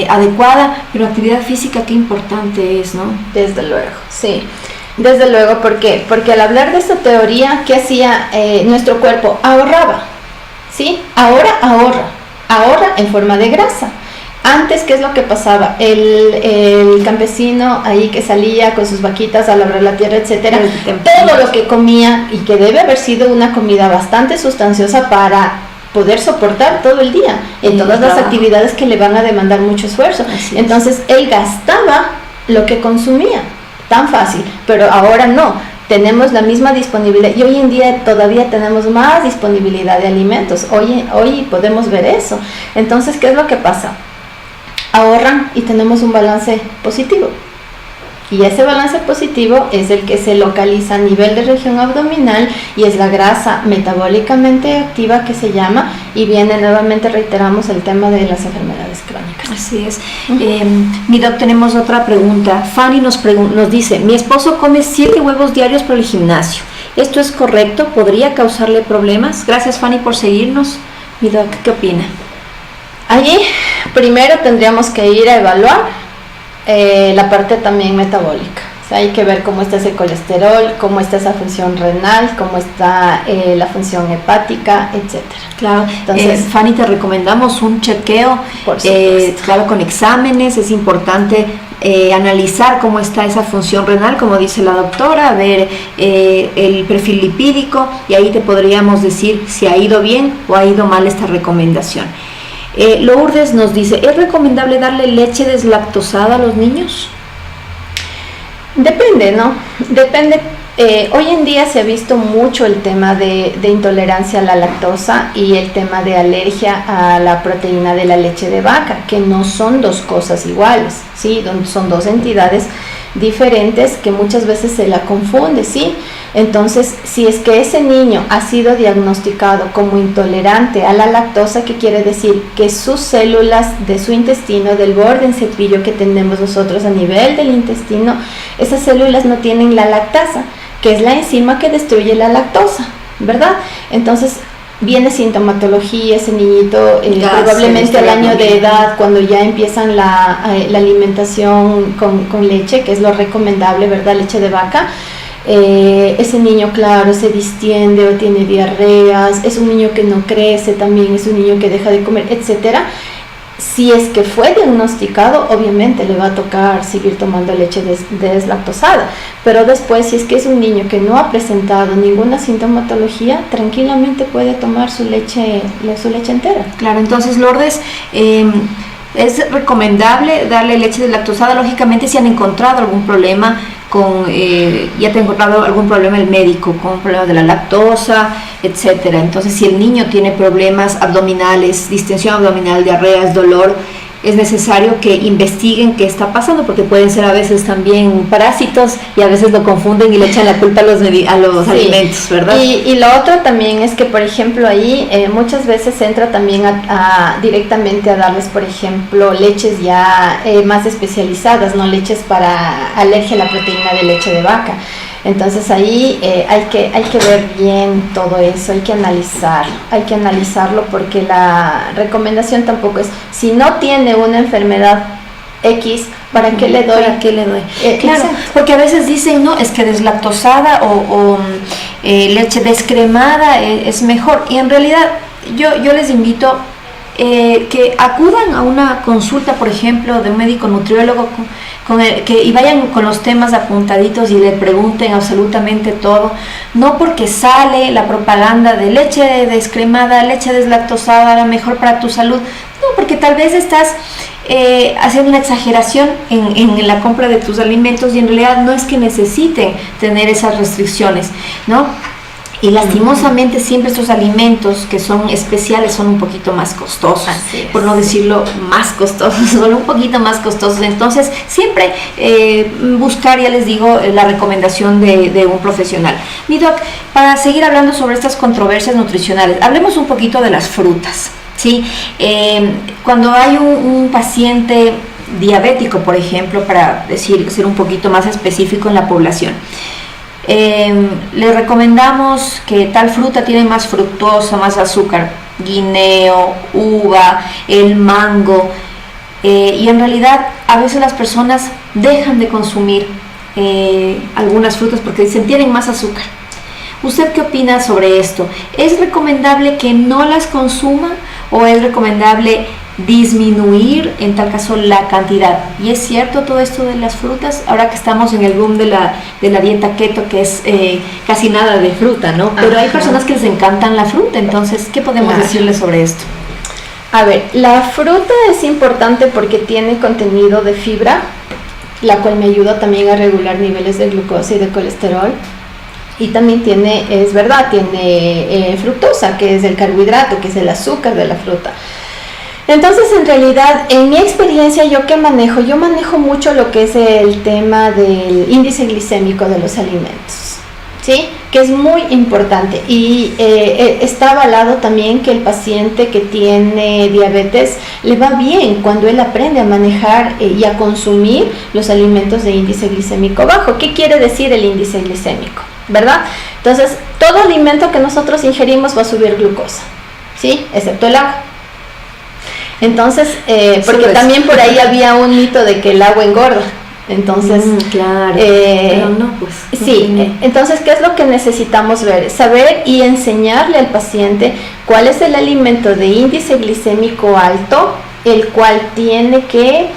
Speaker 1: adecuada, pero actividad física qué importante es, ¿no?
Speaker 2: Desde luego, sí. Desde luego, ¿por qué? Porque al hablar de esta teoría, ¿qué hacía nuestro cuerpo? Ahorraba, ¿sí? Ahora ahorra en forma de grasa. Antes, ¿qué es lo que pasaba? El campesino ahí que salía con sus vaquitas a labrar la tierra, etcétera, todo lo que comía, y que debe haber sido una comida bastante sustanciosa para poder soportar todo el día en todas las actividades que le van a demandar mucho esfuerzo. Entonces, él gastaba lo que consumía, tan fácil, pero ahora no. Tenemos la misma disponibilidad y hoy en día todavía tenemos más disponibilidad de alimentos. Hoy podemos ver eso. Entonces, ¿qué es lo que pasa? Ahorran y tenemos un balance positivo. Y ese balance positivo es el que se localiza a nivel de región abdominal y es la grasa metabólicamente activa que se llama, y viene nuevamente, reiteramos, el tema de las enfermedades crónicas.
Speaker 1: Así es. Mi doc, tenemos otra pregunta. Fanny nos dice, mi esposo come 7 huevos diarios por el gimnasio. ¿Esto es correcto? ¿Podría causarle problemas? Gracias, Fanny, por seguirnos. Mi doc, ¿qué opina?
Speaker 2: Allí primero tendríamos que ir a evaluar la parte también metabólica. O sea, hay que ver cómo está ese colesterol, cómo está esa función renal, cómo está la función hepática, etcétera.
Speaker 1: Claro, entonces Fanny, te recomendamos un chequeo, claro, con exámenes. Es importante analizar cómo está esa función renal, como dice la doctora, ver el perfil lipídico, y ahí te podríamos decir si ha ido bien o ha ido mal esta recomendación. Lourdes nos dice, ¿es recomendable darle leche deslactosada a los niños?
Speaker 2: Depende, ¿no? Depende. Hoy en día se ha visto mucho el tema de intolerancia a la lactosa y el tema de alergia a la proteína de la leche de vaca, que no son dos cosas iguales, ¿sí? Son dos entidades diferentes que muchas veces se la confunde, ¿sí? Entonces, si es que ese niño ha sido diagnosticado como intolerante a la lactosa, ¿qué quiere decir? Que sus células de su intestino, del borde en cepillo que tenemos nosotros a nivel del intestino, esas células no tienen la lactasa, que es la enzima que destruye la lactosa, ¿verdad? Entonces, viene sintomatología, ese niñito probablemente al año de edad, cuando ya empiezan la alimentación con leche, que es lo recomendable, ¿verdad? Leche de vaca. Ese niño, claro, se distiende o tiene diarreas, es un niño que no crece también, es un niño que deja de comer, etcétera. Si es que fue diagnosticado, obviamente le va a tocar seguir tomando leche deslactosada, pero después, si es que es un niño que no ha presentado ninguna sintomatología, tranquilamente puede tomar su leche entera.
Speaker 1: Claro, entonces, Lourdes, es recomendable darle leche deslactosada, lógicamente si han encontrado algún problema ya te ha encontrado algún problema el médico, con problemas de la lactosa, etcétera. Entonces, si el niño tiene problemas abdominales, distensión abdominal, diarreas, dolor, es necesario que investiguen qué está pasando, porque pueden ser a veces también parásitos y a veces lo confunden y le echan la culpa a los sí, alimentos, ¿verdad?
Speaker 2: Y lo otro también es que, por ejemplo, ahí muchas veces se entra también directamente a darles, por ejemplo, leches ya más especializadas, no leches para alergia a la proteína de leche de vaca. Entonces ahí hay que ver bien todo eso, hay que analizarlo porque la recomendación tampoco es, si no tiene una enfermedad X, ¿para qué le doy?
Speaker 1: ¿Para qué le doy? Claro, porque a veces dicen, no, es que deslactosada o leche descremada es mejor, y en realidad yo les invito que acudan a una consulta, por ejemplo, de un médico nutriólogo y vayan con los temas apuntaditos y le pregunten absolutamente todo, no porque sale la propaganda de leche descremada, leche deslactosada, la mejor para tu salud, no, porque tal vez estás haciendo una exageración en la compra de tus alimentos y en realidad no es que necesiten tener esas restricciones, ¿no? Y lastimosamente siempre estos alimentos que son especiales son un poquito más costosos, por no decirlo más costosos, son un poquito más costosos. Entonces siempre buscar, ya les digo, la recomendación de un profesional. Mi doc, para seguir hablando sobre estas controversias nutricionales, hablemos un poquito de las frutas, ¿sí? Cuando hay un paciente diabético, por ejemplo, para ser un poquito más específico en la población, le recomendamos que tal fruta tiene más fructosa, más azúcar, guineo, uva, el mango, y en realidad a veces las personas dejan de consumir algunas frutas porque dicen tienen más azúcar. ¿Usted qué opina sobre esto? ¿Es recomendable que no las consuma o es recomendable disminuir en tal caso la cantidad? Y es cierto todo esto de las frutas, ahora que estamos en el boom de la dieta keto, que es casi nada de fruta, ¿no? Pero hay personas que les encantan la fruta, entonces, ¿qué podemos decirles sobre esto?
Speaker 2: A ver, la fruta es importante porque tiene contenido de fibra, la cual me ayuda también a regular niveles de glucosa y de colesterol. Y también tiene fructosa, que es el carbohidrato, que es el azúcar de la fruta. Entonces, en realidad, en mi experiencia, ¿yo qué manejo? Yo manejo mucho lo que es el tema del índice glicémico de los alimentos, ¿sí? Que es muy importante y está avalado también que el paciente que tiene diabetes le va bien cuando él aprende a manejar y a consumir los alimentos de índice glicémico bajo. ¿Qué quiere decir el índice glicémico? ¿Verdad? Entonces, todo alimento que nosotros ingerimos va a subir glucosa, ¿sí? Excepto el agua. Entonces, porque también por ahí había un mito de que el agua engorda. Entonces,
Speaker 1: claro, pero no, pues.
Speaker 2: Sí, entonces, ¿qué es lo que necesitamos ver? Saber y enseñarle al paciente cuál es el alimento de índice glicémico alto, el cual tiene que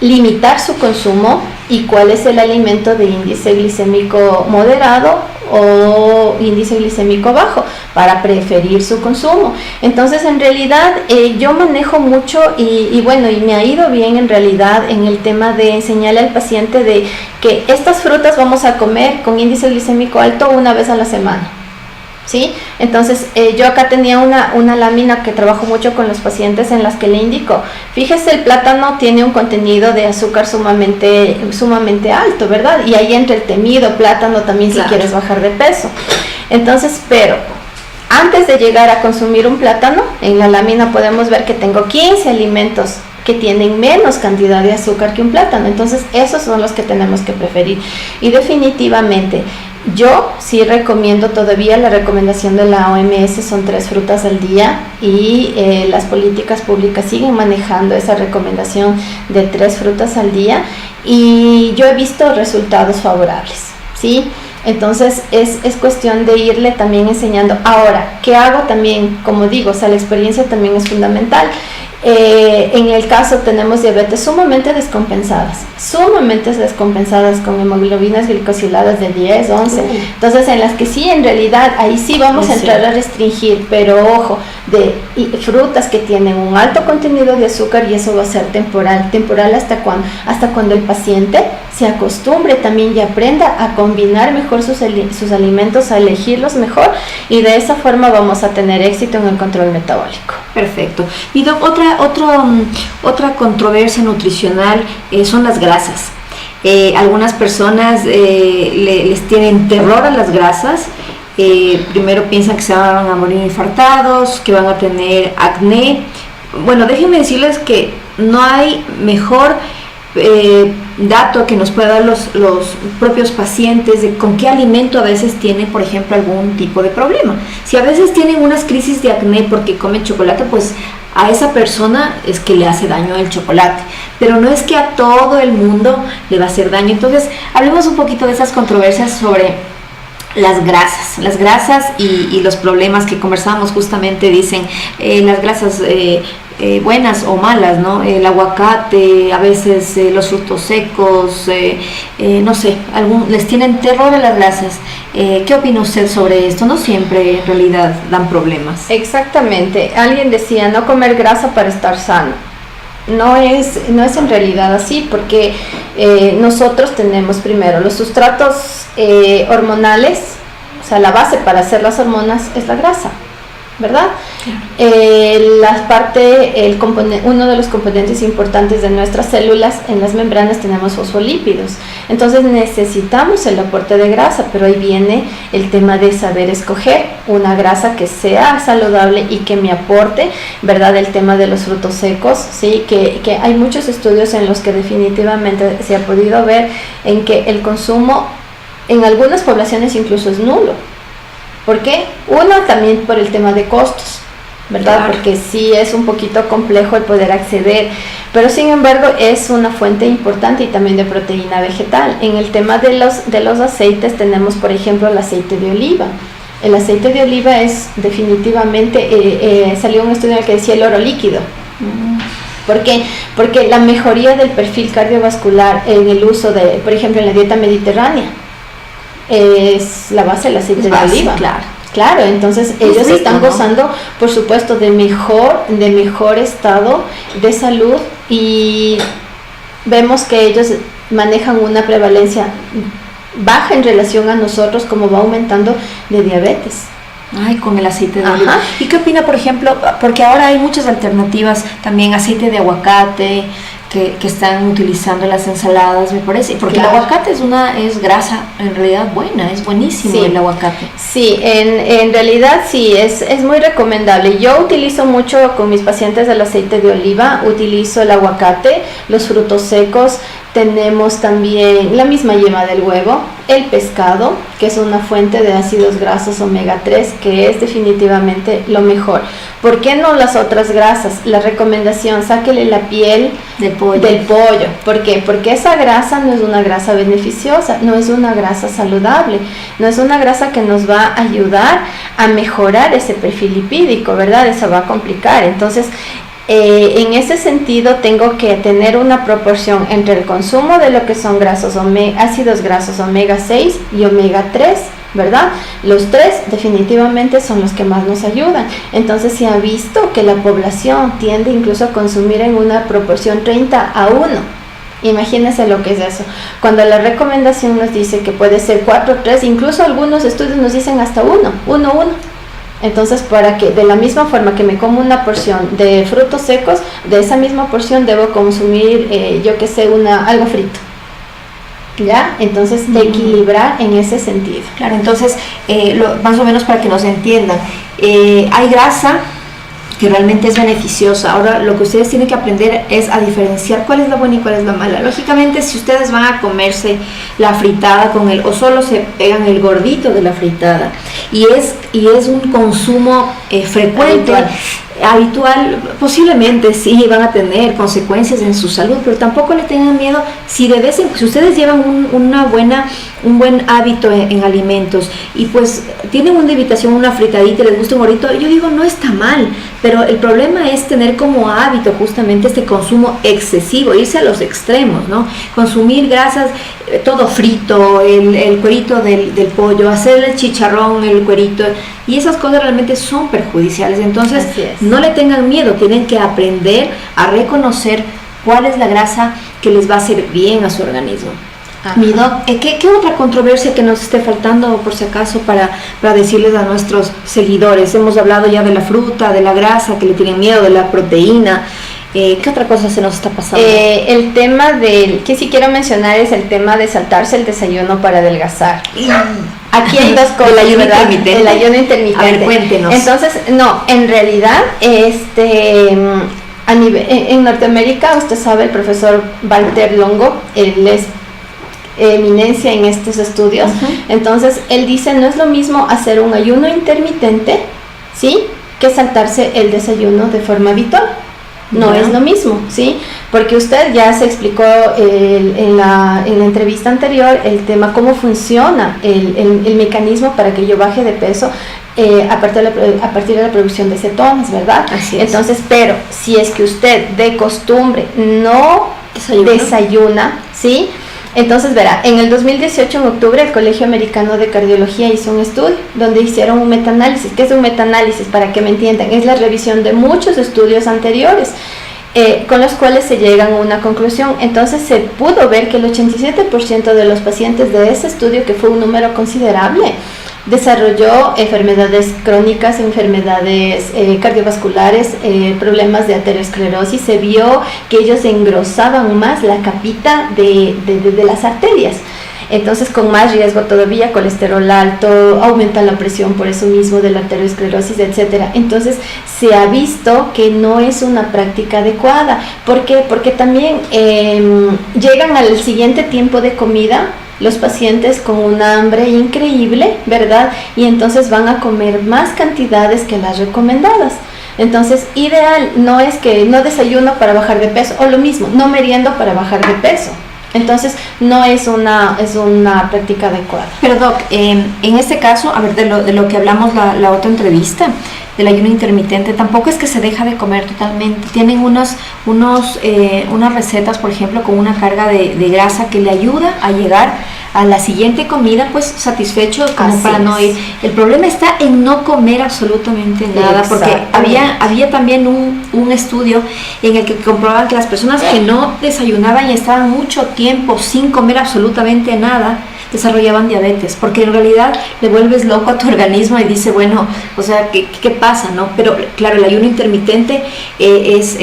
Speaker 2: limitar su consumo, y cuál es el alimento de índice glicémico moderado o índice glicémico bajo para preferir su consumo. Entonces, en realidad yo manejo mucho y me ha ido bien en realidad en el tema de enseñarle al paciente de que estas frutas vamos a comer con índice glicémico alto una vez a la semana, ¿sí? Entonces, yo acá tenía una lámina que trabajo mucho con los pacientes en las que le indico, fíjese, el plátano tiene un contenido de azúcar sumamente alto, ¿verdad? Y ahí entra el temido plátano también, claro, si quieres bajar de peso. Entonces, pero antes de llegar a consumir un plátano, en la lámina podemos ver que tengo 15 alimentos que tienen menos cantidad de azúcar que un plátano. Entonces, esos son los que tenemos que preferir. Y definitivamente, yo sí recomiendo todavía, la recomendación de la OMS son 3 frutas al día y las políticas públicas siguen manejando esa recomendación de 3 frutas al día y yo he visto resultados favorables, ¿sí? Entonces es cuestión de irle también enseñando. Ahora, ¿qué hago también? Como digo, o sea, la experiencia también es fundamental. En el caso tenemos diabetes sumamente descompensadas con hemoglobinas glicosiladas de 10, 11, entonces en las que sí, en realidad, ahí sí vamos a entrar a restringir, pero ojo, de frutas que tienen un alto contenido de azúcar, y eso va a ser temporal hasta cuando el paciente se acostumbre también y aprenda a combinar mejor sus alimentos, a elegirlos mejor, y de esa forma vamos a tener éxito en el control metabólico.
Speaker 1: Perfecto. Y Doc, otra controversia nutricional son las grasas. Algunas personas les tienen terror a las grasas. Primero piensan que se van a morir infartados, que van a tener acné. Bueno, déjenme decirles que no hay mejor dato que nos pueda dar los propios pacientes de con qué alimento a veces tienen, por ejemplo, algún tipo de problema. Si a veces tienen unas crisis de acné porque comen chocolate, pues a esa persona es que le hace daño el chocolate, pero no es que a todo el mundo le va a hacer daño. Entonces, hablemos un poquito de esas controversias sobre las grasas y los problemas que conversamos justamente. Dicen las grasas buenas o malas, ¿no? El aguacate, a veces los frutos secos, no sé, les tienen terror a las grasas. ¿Qué opina usted sobre esto? No siempre en realidad dan problemas.
Speaker 2: Exactamente. Alguien decía no comer grasa para estar sano. No es en realidad así, porque nosotros tenemos primero los sustratos hormonales, o sea, la base para hacer las hormonas es la grasa, ¿verdad? Uno de los componentes importantes de nuestras células, en las membranas tenemos fosfolípidos, entonces necesitamos el aporte de grasa, pero ahí viene el tema de saber escoger una grasa que sea saludable y que me aporte, ¿verdad? El tema de los frutos secos, sí, que hay muchos estudios en los que definitivamente se ha podido ver en que el consumo en algunas poblaciones incluso es nulo. ¿Por qué? Uno, también por el tema de costos, ¿verdad? Claro. Porque sí es un poquito complejo el poder acceder, pero sin embargo es una fuente importante y también de proteína vegetal. En el tema de los aceites tenemos, por ejemplo, el aceite de oliva. El aceite de oliva es definitivamente, salió un estudio en el que decía el oro líquido. ¿Por qué? Porque la mejoría del perfil cardiovascular en el uso de, por ejemplo, en la dieta mediterránea, es la base del aceite de oliva. Claro, entonces ellos rico, están gozando, ¿no? Por supuesto, de mejor estado de salud, y vemos que ellos manejan una prevalencia baja en relación a nosotros, como va aumentando, de diabetes.
Speaker 1: Ay, con el aceite de oliva. ¿Y qué opina, por ejemplo, porque ahora hay muchas alternativas, también aceite de aguacate que están utilizando en las ensaladas, me parece, porque claro, el aguacate es grasa en realidad buena, es buenísimo, sí, el aguacate.
Speaker 2: Sí, en realidad sí, es muy recomendable. Yo utilizo mucho con mis pacientes el aceite de oliva, utilizo el aguacate, los frutos secos, tenemos también la misma yema del huevo, el pescado, que es una fuente de ácidos grasos omega 3, que es definitivamente lo mejor. ¿Por qué no las otras grasas? La recomendación, sáquele la piel del pollo. ¿Por qué? Porque esa grasa no es una grasa beneficiosa, no es una grasa saludable, no es una grasa que nos va a ayudar a mejorar ese perfil lipídico, ¿verdad? Eso va a complicar. Entonces, en ese sentido tengo que tener una proporción entre el consumo de lo que son ácidos grasos omega 6 y omega 3, ¿verdad? Los tres definitivamente son los que más nos ayudan. Entonces se ha visto que la población tiende incluso a consumir en una proporción 30:1. Imagínense lo que es eso. Cuando la recomendación nos dice que puede ser 4:3, incluso algunos estudios nos dicen hasta 1:1. Entonces, para que de la misma forma que me como una porción de frutos secos, de esa misma porción debo consumir, algo frito. ¿Ya? Entonces, equilibrar en ese sentido.
Speaker 1: Claro, entonces, más o menos para que nos entiendan, hay grasa que realmente es beneficiosa. Ahora, lo que ustedes tienen que aprender es a diferenciar cuál es la buena y cuál es la mala. Lógicamente, si ustedes van a comerse la fritada o solo se pegan el gordito de la fritada, y es un consumo frecuente, habitual, posiblemente sí van a tener consecuencias en su salud, pero tampoco le tengan miedo si ustedes llevan un buen hábito en alimentos y pues tienen una invitación, una fritadita y les gusta un gordito, yo digo no está mal, pero el problema es tener como hábito justamente este consumo excesivo, irse a los extremos, ¿no? Consumir grasas, todo frito, el cuerito del pollo, hacer el chicharrón, el cuerito, y esas cosas realmente son perjudiciales. Entonces no le tengan miedo, tienen que aprender a reconocer cuál es la grasa que les va a hacer bien a su organismo. Mi doc, ¿qué otra controversia que nos esté faltando, por si acaso, para decirles a nuestros seguidores? Hemos hablado ya de la fruta, de la grasa, que le tienen miedo, de la proteína. ¿Qué otra cosa se nos está pasando?
Speaker 2: El tema que sí quiero mencionar es el tema de saltarse el desayuno para adelgazar. Aquí hay dos cosas,
Speaker 1: el ayuno intermitente.
Speaker 2: El ayuno intermitente.
Speaker 1: A ver, cuéntenos.
Speaker 2: Entonces, no, en realidad, a nivel, en Norteamérica, usted sabe, el profesor Walter Longo, él es eminencia en estos estudios. Entonces, él dice, no es lo mismo hacer un ayuno intermitente, ¿sí?, que saltarse el desayuno de forma habitual. No es lo mismo, ¿sí? Porque usted ya se explicó en la entrevista anterior el tema, cómo funciona el mecanismo para que yo baje de peso a partir de la producción de cetonas, ¿verdad?
Speaker 1: Así es.
Speaker 2: Entonces, pero si es que usted de costumbre no desayuna, ¿sí? Entonces, verá, en el 2018, en octubre, el Colegio Americano de Cardiología hizo un estudio donde hicieron un metaanálisis. ¿Qué es un metaanálisis? Para que me entiendan, es la revisión de muchos estudios anteriores con los cuales se llegan a una conclusión. Entonces, se pudo ver que el 87% de los pacientes de ese estudio, que fue un número considerable, desarrolló enfermedades crónicas, enfermedades cardiovasculares, problemas de arteriosclerosis. Se vio que ellos engrosaban más la capita de las arterias. Entonces, con más riesgo todavía, colesterol alto, aumentan la presión por eso mismo de la arteriosclerosis, etcétera. Entonces, se ha visto que no es una práctica adecuada. ¿Por qué? Porque también llegan al siguiente tiempo de comida los pacientes con una hambre increíble, ¿verdad? Y entonces van a comer más cantidades que las recomendadas. Entonces, ideal no es que no desayuno para bajar de peso, o lo mismo, no meriendo para bajar de peso. Entonces, no es una práctica adecuada.
Speaker 1: Pero Doc, en este caso, a ver, de lo que hablamos la otra entrevista, del ayuno intermitente, tampoco es que se deja de comer totalmente. Tienen unas recetas, por ejemplo, con una carga de grasa que le ayuda a llegar a la siguiente comida, pues satisfecho, como para no ir. El problema está en no comer absolutamente nada, porque había también un estudio en el que comprobaban que las personas que no desayunaban y estaban mucho tiempo sin comer absolutamente nada, desarrollaban diabetes, porque en realidad le vuelves loco a tu organismo y dice, bueno, o sea, ¿qué pasa, no? Pero claro, el ayuno intermitente es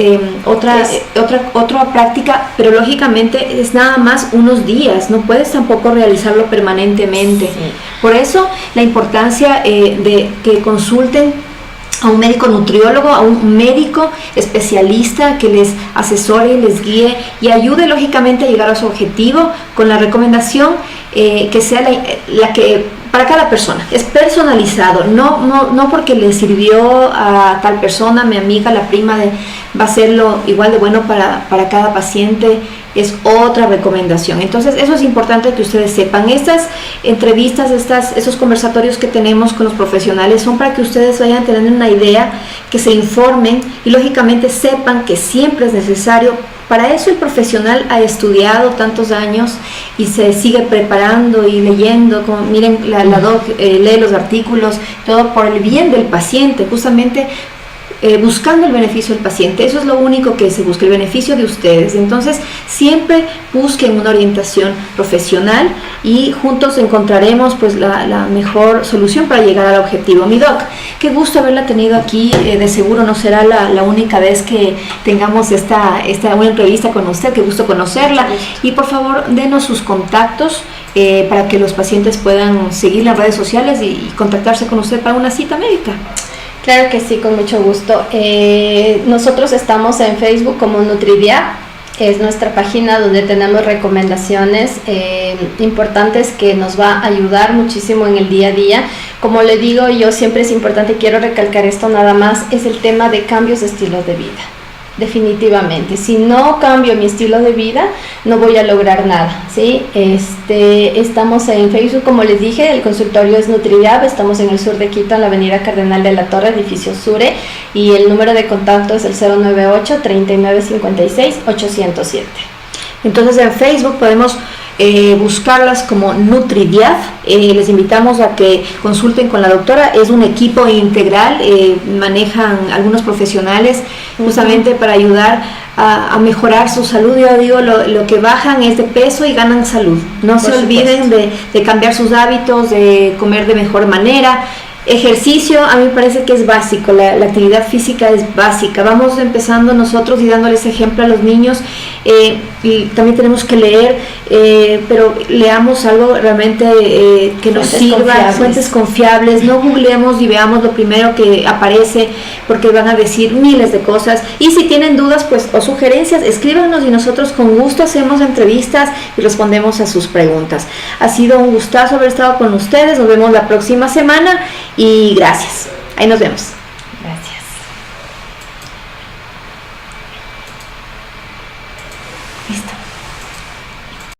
Speaker 1: otra práctica, pero lógicamente es nada más unos días, no puedes tampoco realizarlo permanentemente. Sí. Por eso la importancia de que consulten a un médico nutriólogo, a un médico especialista que les asesore, les guíe y ayude lógicamente a llegar a su objetivo con la recomendación que sea la que para cada persona, es personalizado, no porque le sirvió a tal persona, mi amiga, la prima, va a ser igual de bueno para cada paciente, es otra recomendación. Entonces eso es importante que ustedes sepan. Estas entrevistas, esos conversatorios que tenemos con los profesionales son para que ustedes vayan teniendo una idea, que se informen y lógicamente sepan que siempre es necesario. Para eso el profesional ha estudiado tantos años y se sigue preparando y leyendo, como miren, la doc lee los artículos, todo por el bien del paciente, justamente buscando el beneficio del paciente. Eso es lo único que se busca, el beneficio de ustedes. Entonces siempre busquen una orientación profesional y juntos encontraremos pues la mejor solución para llegar al objetivo. Mi doc, qué gusto haberla tenido aquí. De seguro no será la única vez que tengamos una entrevista con usted. Qué gusto conocerla. Y por favor denos sus contactos para que los pacientes puedan seguir las redes sociales y contactarse con usted para una cita médica.
Speaker 2: Claro que sí, con mucho gusto. Nosotros estamos en Facebook como Nutridia, es nuestra página donde tenemos recomendaciones importantes que nos va a ayudar muchísimo en el día a día. Como le digo, yo siempre es importante, quiero recalcar esto nada más, es el tema de cambios de estilo de vida. Definitivamente, si no cambio mi estilo de vida, no voy a lograr nada, ¿sí? Estamos en Facebook, como les dije, el consultorio es Nutridiab, estamos en el sur de Quito, en la avenida Cardenal de la Torre, edificio Sure, y el número de contacto es el 098-3956-807.
Speaker 1: Entonces en Facebook podemos buscarlas como NutriDiaf. Les invitamos a que consulten con la doctora. Es un equipo integral, manejan algunos profesionales justamente para ayudar a mejorar su salud. Yo digo, lo que bajan es de peso y ganan salud. No se olviden de cambiar sus hábitos, de comer de mejor manera. Ejercicio, a mí me parece que es básico, la actividad física es básica. Vamos empezando nosotros y dándoles ejemplo a los niños. Y también tenemos que leer, pero leamos algo realmente que nos sirva, fuentes confiables. No googleemos y veamos lo primero que aparece, porque van a decir miles de cosas. Y si tienen dudas o sugerencias, escríbanos y nosotros con gusto hacemos entrevistas y respondemos a sus preguntas. Ha sido un gustazo haber estado con ustedes. Nos vemos la próxima semana y gracias. Ahí nos vemos.